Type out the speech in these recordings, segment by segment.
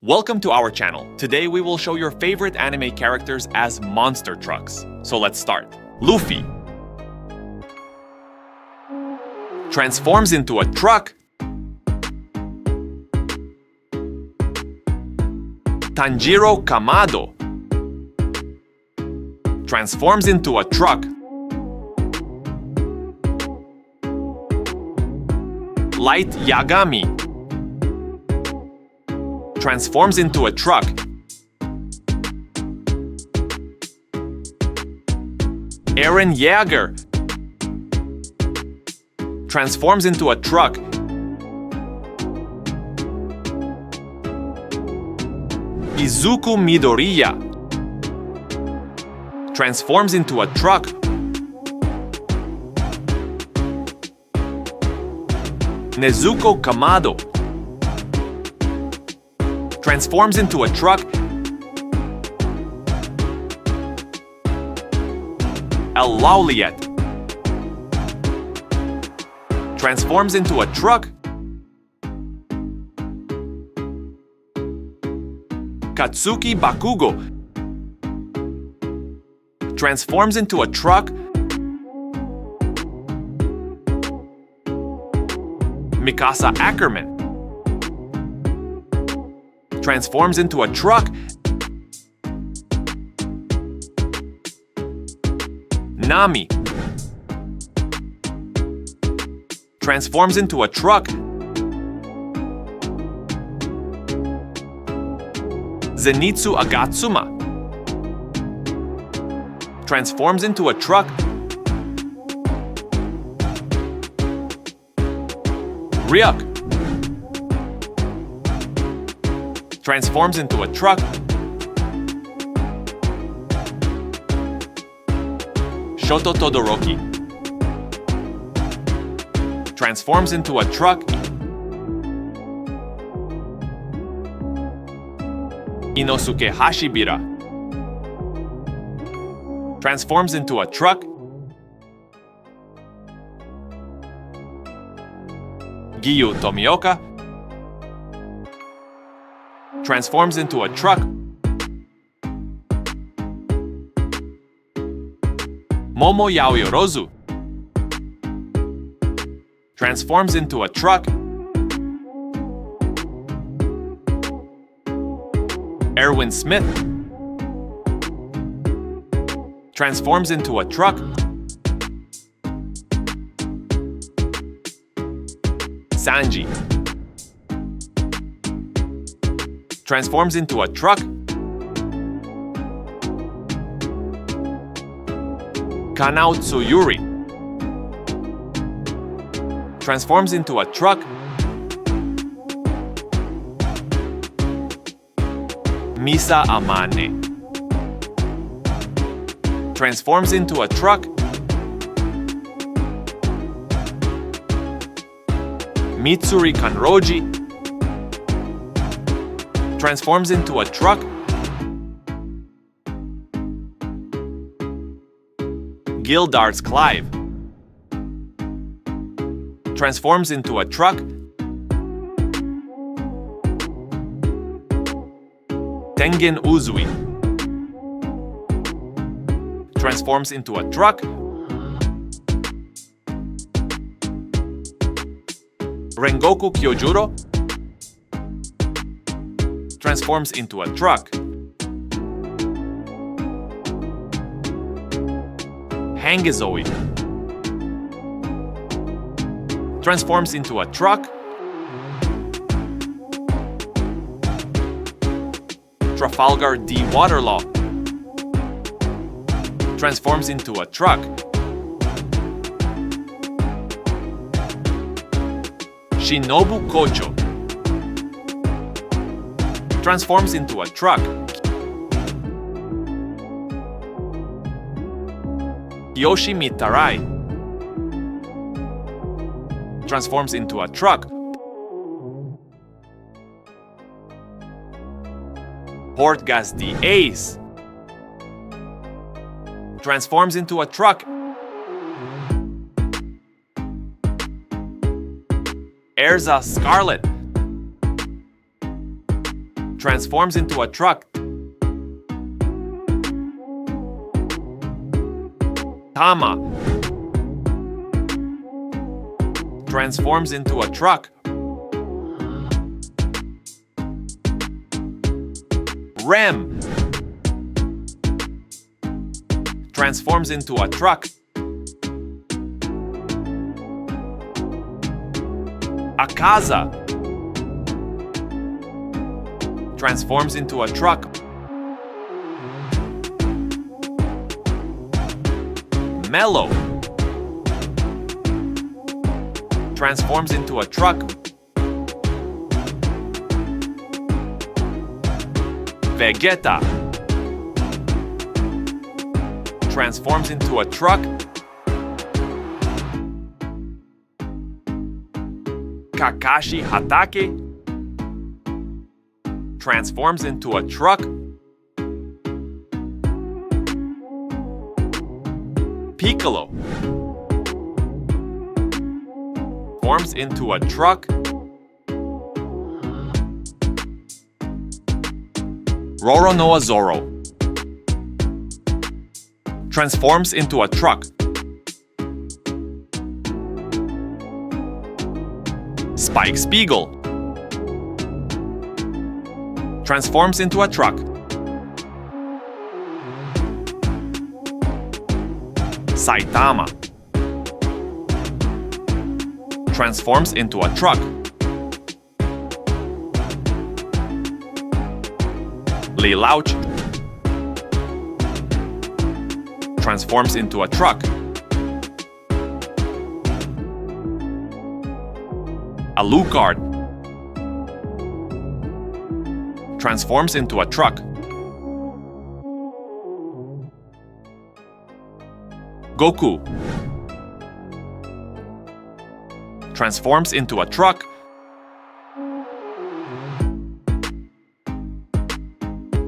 Welcome to our channel. Today we will show your favorite anime characters as monster trucks. So let's start. Luffy transforms into a truck. Tanjiro Kamado transforms into a truck. Light Yagami transforms into a truck. Eren Yeager transforms into a truck. Izuku Midoriya transforms into a truck. Nezuko Kamado transforms into a truck. El Lauliet transforms into a truck. Katsuki Bakugo transforms into a truck. Mikasa Ackerman transforms into a truck. Nami transforms into a truck. Zenitsu Agatsuma transforms into a truck. Ryuk transforms into a truck. Shoto Todoroki transforms into a truck. Inosuke Hashibira transforms into a truck. Giyu Tomioka transforms into a truck. Momo Yaoyorozu transforms into a truck. Erwin Smith transforms into a truck. Sanji transforms into a truck. Kanao Tsuyuri transforms into a truck. Misa Amane transforms into a truck. Mitsuri Kanroji transforms into a truck. Gildarts Clive transforms into a truck. Tengen Uzui transforms into a truck. Rengoku Kyojuro transforms into a truck. Hangizoi transforms into a truck. Trafalgar D. Waterlaw transforms into a truck. Shinobu Kocho transforms into a truck. Yoshi Mitarai transforms into a truck. Portgas the Ace transforms into a truck. Erza Scarlet transforms into a truck. Tama transforms into a truck. Rem transforms into a truck. Akaza transforms into a truck. Mellow transforms into a truck. Vegeta transforms into a truck. Kakashi Hatake transforms into a truck. Piccolo forms into a truck. Roronoa Zoro transforms into a truck. Spike Spiegel transforms into a truck. Saitama transforms into a truck. Lelouch transforms into a truck. Alucard transforms into a truck. Goku transforms into a truck.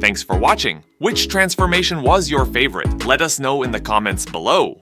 Thanks for watching. Which transformation was your favorite? Let us know in the comments below.